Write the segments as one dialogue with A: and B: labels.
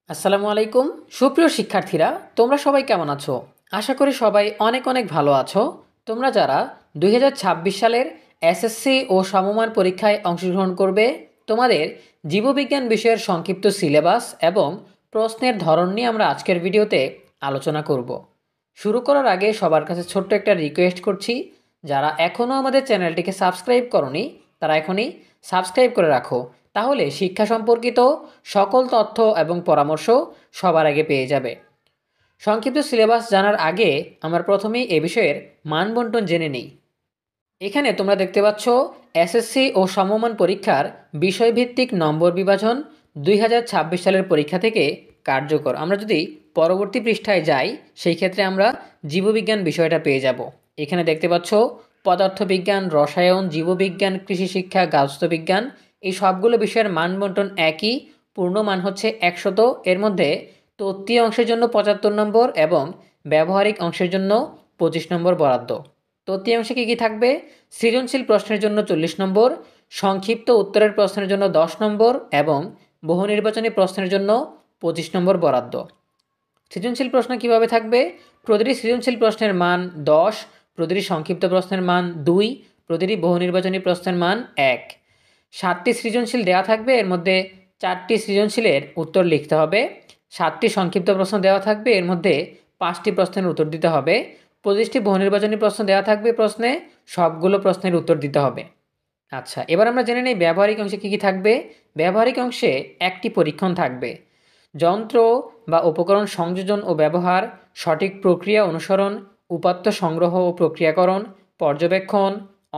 A: আসসালামু আলাইকুম। সুপ্রিয় শিক্ষার্থীরা, তোমরা সবাই কেমন আছো? আশা করি সবাই অনেক অনেক ভালো আছো। তোমরা যারা 2026 সালের এসএসসি ও সমমান পরীক্ষায় অংশগ্রহণ করবে, তোমাদের জীববিজ্ঞান বিষয়ের সংক্ষিপ্ত সিলেবাস এবং প্রশ্নের ধরন নিয়ে আমরা আজকের ভিডিওতে আলোচনা করব। শুরু করার আগে সবার কাছে ছোট্ট একটা রিকোয়েস্ট করছি, যারা এখনও আমাদের চ্যানেলটিকে সাবস্ক্রাইব করনি তারা এখনই সাবস্ক্রাইব করে রাখো, তাহলে শিক্ষা সম্পর্কিত সকল তথ্য এবং পরামর্শ সবার আগে পেয়ে যাবে। সংক্ষিপ্ত সিলেবাস জানার আগে আমরা প্রথমেই এ বিষয়ের মানবন্টন জেনে নিই। এখানে তোমরা দেখতে পাচ্ছ এসএসসি ও সমমান পরীক্ষার বিষয়ভিত্তিক নম্বর বিভাজন 2026 সালের পরীক্ষা থেকে কার্যকর। আমরা যদি পরবর্তী পৃষ্ঠায় যাই, সেই ক্ষেত্রে আমরা জীববিজ্ঞান বিষয়টা পেয়ে যাব। এখানে দেখতে পাচ্ছ পদার্থবিজ্ঞান, রসায়ন, জীববিজ্ঞান, কৃষি শিক্ষা, গার্হস্থ্য বিজ্ঞান, এই সবগুলো বিষয়ের মানবন্টন একই। পূর্ণমান হচ্ছে 100। এর মধ্যে তত্ত্বীয় অংশের জন্য 75 নম্বর এবং ব্যবহারিক অংশের জন্য 25 নম্বর বরাদ্দ। তত্ত্বীয় অংশে কী কী থাকবে? সৃজনশীল প্রশ্নের জন্য 40 নম্বর, সংক্ষিপ্ত উত্তরের প্রশ্নের জন্য 10 নম্বর এবং বহু নির্বাচনী প্রশ্নের জন্য 25 নম্বর বরাদ্দ। সৃজনশীল প্রশ্ন কিভাবে থাকবে? প্রতিটি সৃজনশীল প্রশ্নের মান 10, প্রতিটি সংক্ষিপ্ত প্রশ্নের মান 2, প্রতিটি বহু নির্বাচনী প্রশ্নের মান 1। 7টি সৃজনশীল দেওয়া থাকবে, এর মধ্যে 4টি সৃজনশীলের উত্তর লিখতে হবে। 7টি সংক্ষিপ্ত প্রশ্ন দেওয়া থাকবে, এর মধ্যে 5টি প্রশ্নের উত্তর দিতে হবে। 25টি বহু নির্বাচনী প্রশ্ন দেওয়া থাকবে, প্রশ্নে সবগুলো প্রশ্নের উত্তর দিতে হবে। আচ্ছা, এবার আমরা জেনে নিই ব্যবহারিক অংশে কী কী থাকবে। ব্যবহারিক অংশে একটি পরীক্ষণ থাকবে। যন্ত্র বা উপকরণ সংযোজন ও ব্যবহার, সঠিক প্রক্রিয়া অনুসরণ, উপাত্ত সংগ্রহ ও প্রক্রিয়াকরণ, পর্যবেক্ষণ,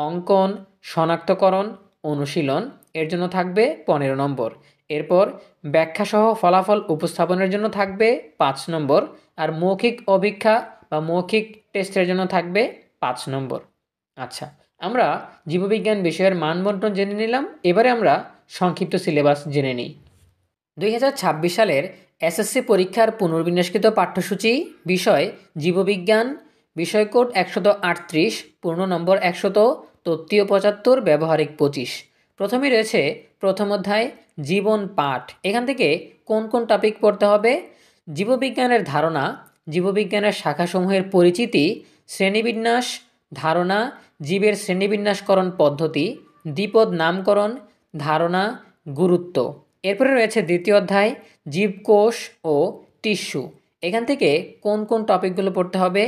A: অঙ্কন, শনাক্তকরণ, অনুশীলন, এর জন্য থাকবে 15 নম্বর। এরপর ব্যাখ্যাসহ ফলাফল উপস্থাপনের জন্য থাকবে 5 নম্বর। আর মৌখিক অভিক্ষা বা মৌখিক টেস্টের জন্য থাকবে 5 নম্বর। আচ্ছা, আমরা জীববিজ্ঞান বিষয়ের মানবন্টন জেনে নিলাম। এবারে আমরা সংক্ষিপ্ত সিলেবাস জেনে নিই। 2026 সালের এসএসসি পরীক্ষার পুনর্বিন্যাসকৃত পাঠ্যসূচি: বিষয় জীববিজ্ঞান, বিষয়কোড 138, পূর্ণ নম্বর 100, তত্ত্বীয় 75, ব্যবহারিক 25। প্রথমেই রয়েছে প্রথম অধ্যায় জীবন পাঠ। এখান থেকে কোন কোন টপিক পড়তে হবে? জীববিজ্ঞানের ধারণা, জীববিজ্ঞানের শাখাসমূহের পরিচিতি, শ্রেণীবিন্যাস, ধারণা, জীবের শ্রেণীবিন্যাসকরণ পদ্ধতি, দ্বিপদ নামকরণ, ধারণা, গুরুত্ব। এরপরে রয়েছে দ্বিতীয় অধ্যায় জীবকোষ ও টিস্যু। এখান থেকে কোন কোন টপিকগুলো পড়তে হবে?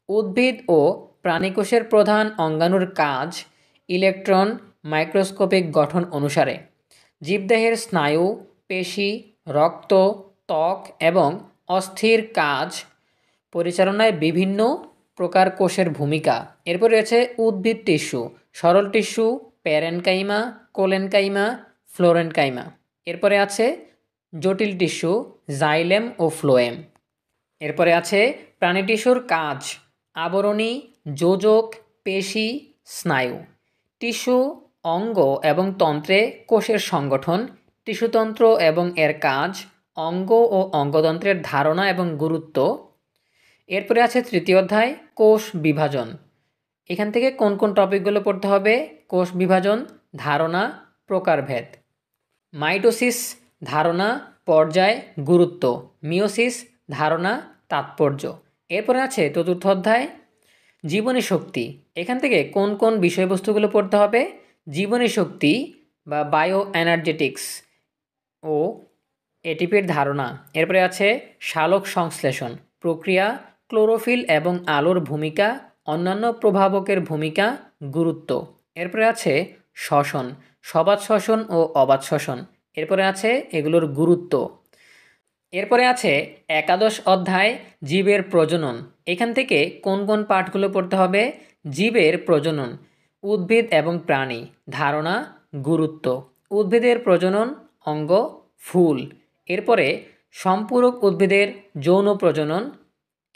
A: উদ্ভিদ ও প্রাণীকোষের প্রধান অঙ্গাণুর কাজ, ইলেকট্রন মাইক্রোস্কোপিক গঠন অনুসারে, জীবদেহের স্নায়ু, পেশি, রক্ত, ত্বক এবং অস্থির কাজ পরিচালনায় বিভিন্ন প্রকার কোষের ভূমিকা। এরপর রয়েছে উদ্ভিদ টিস্যু, সরল টিস্যু, প্যারেনকাইমা, কোলেনকাইমা, ফ্লোরেনকাইমা। এরপরে আছে জটিল টিস্যু, জাইলেম ও ফ্লোয়েম। এরপরে আছে প্রাণী টিস্যুর কাজ, আবরণী, যোজক, পেশি, স্নায়ু। টিস্যু, অঙ্গ এবং তন্ত্রে কোষের সংগঠন, টিস্যুতন্ত্র এবং এর কাজ, অঙ্গ ও অঙ্গতন্ত্রের ধারণা এবং গুরুত্ব। এরপরে আছে তৃতীয় অধ্যায় কোষ বিভাজন। এখান থেকে কোন কোন টপিকগুলো পড়তে হবে? কোষ বিভাজন, ধারণা, প্রকারভেদ। মাইটোসিস, ধারণা, পর্যায়, গুরুত্ব। মিওসিস, ধারণা, তাৎপর্য। এরপরে আছে চতুর্থ অধ্যায় জীবনী শক্তি। এখান থেকে কোন কোন বিষয়বস্তুগুলো পড়তে হবে? জীবনী শক্তি বা বায়ো এনার্জেটিক্স ও এটিপির ধারণা। এরপরে আছে সালোক সংশ্লেষণ প্রক্রিয়া, ক্লোরোফিল এবং আলোর ভূমিকা, অন্যান্য প্রভাবকের ভূমিকা, গুরুত্ব। এরপরে আছে শ্বসন, সবাত শ্বসন ও অবাত শ্বসন। এরপরে আছে এগুলোর গুরুত্ব। এরপরে আছে একাদশ অধ্যায় জীবের প্রজনন। এখান থেকে কোন কোন পাঠগুলো পড়তে হবে? জীবের প্রজনন, উদ্ভিদ এবং প্রাণী, ধারণা, গুরুত্ব। উদ্ভিদের প্রজনন অঙ্গ ফুল। এরপরে সম্পূরক উদ্ভিদের যৌন প্রজনন।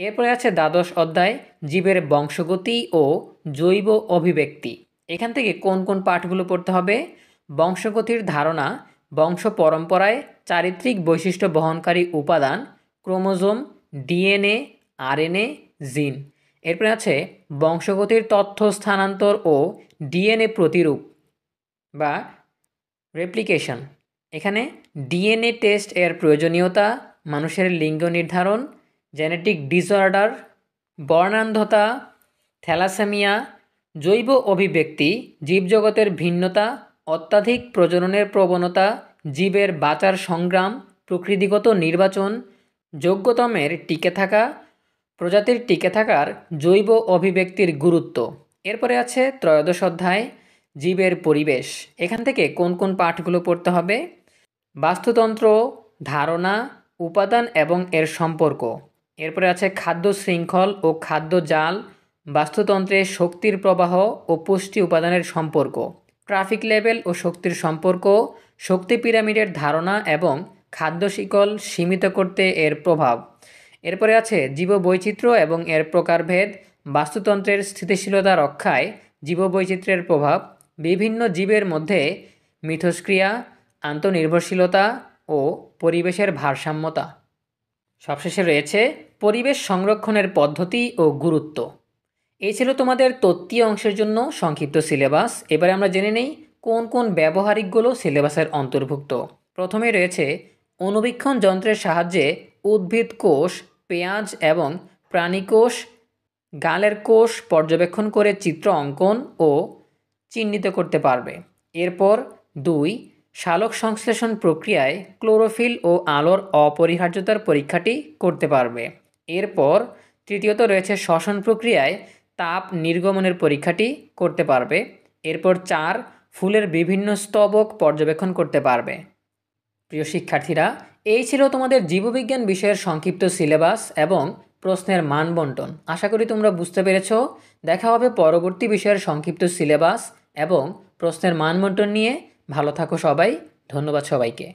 A: এরপরে আছে দ্বাদশ অধ্যায় জীবের বংশগতি ও জৈব অভিব্যক্তি। এখান থেকে কোন কোন পাঠগুলো পড়তে হবে? বংশগতির ধারণা, বংশ পরম্পরায় চারিত্রিক বৈশিষ্ট্য বহনকারী উপাদান, ক্রোমোজোম, ডিএনএ, আরএনএ, জিন। এরপরে আছে বংশগতির তথ্য স্থানান্তর ও ডিএনএ প্রতিরূপ বা রেপ্লিকেশন। এখানে ডিএনএ টেস্ট এর প্রয়োজনীয়তা, মানুষের লিঙ্গ নির্ধারণ, জেনেটিক ডিসঅর্ডার, বর্ণান্ধতা, থ্যালাসেমিয়া, জৈব অভিব্যক্তি, জীবজগতের ভিন্নতা, অত্যাধিক প্রজননের প্রবণতা, জীবের বাঁচার সংগ্রাম, প্রকৃতিগত নির্বাচন, যোগ্যতমের টিকে থাকা, প্রজাতির টিকে থাকার জৈব অভিব্যক্তির গুরুত্ব। এরপরে আছে ত্রয়োদশ অধ্যায়, জীবের পরিবেশ। এখান থেকে কোন কোন পাঠগুলো পড়তে হবে? বাস্তুতন্ত্র, ধারণা, উপাদান এবং এর সম্পর্ক। এরপরে আছে খাদ্য শৃঙ্খল ও খাদ্য জাল, বাস্তুতন্ত্রে শক্তির প্রবাহ ও পুষ্টি উপাদানের সম্পর্ক, ট্রাফিক লেভেল ও শক্তির সম্পর্ক, শক্তি পিরামিডের ধারণা এবং খাদ্য শিকল সীমিত করতে এর প্রভাব। এরপরে আছে জীববৈচিত্র্য এবং এর প্রকারভেদ, বাস্তুতন্ত্রের স্থিতিশীলতা রক্ষায় জীববৈচিত্র্যের প্রভাব, বিভিন্ন জীবের মধ্যে মিথস্ক্রিয়া, আন্তঃনির্ভরশীলতা ও পরিবেশের ভারসাম্যতা। সবশেষে রয়েছে পরিবেশ সংরক্ষণের পদ্ধতি ও গুরুত্ব। এই ছিল তোমাদের তত্ত্বীয় অংশের জন্য সংক্ষিপ্ত সিলেবাস। এবারে আমরা জেনে নেই কোন কোন ব্যবহারিকগুলো সিলেবাসের অন্তর্ভুক্ত। প্রথমে রয়েছে অণুবীক্ষণ যন্ত্রের সাহায্যে উদ্ভিদ কোষ, পেঁয়াজ এবং প্রাণীকোষ, গালের কোষ পর্যবেক্ষণ করে চিত্র অঙ্কন ও চিহ্নিত করতে পারবে। এরপর 2, সালোক সংশ্লেষণ প্রক্রিয়ায় ক্লোরোফিল ও আলোর অপরিহার্যতার পরীক্ষাটি করতে পারবে। এরপর তৃতীয়ত রয়েছে শ্বসন প্রক্রিয়ায় তাপ নির্গমনের পরীক্ষাটি করতে পারবে। এরপর 4, ফুলের বিভিন্ন স্তবক পর্যবেক্ষণ করতে পারবে। প্রিয় শিক্ষার্থীরা, এই ছিল তোমাদের জীববিজ্ঞান বিষয়ের সংক্ষিপ্ত সিলেবাস এবং প্রশ্নের মান বণ্টন। আশা করি তোমরা বুঝতে পেরেছ। দেখা হবে পরবর্তী বিষয়ের সংক্ষিপ্ত সিলেবাস এবং প্রশ্নের মান বণ্টন নিয়ে। ভালো থাকো সবাই। ধন্যবাদ সবাইকে।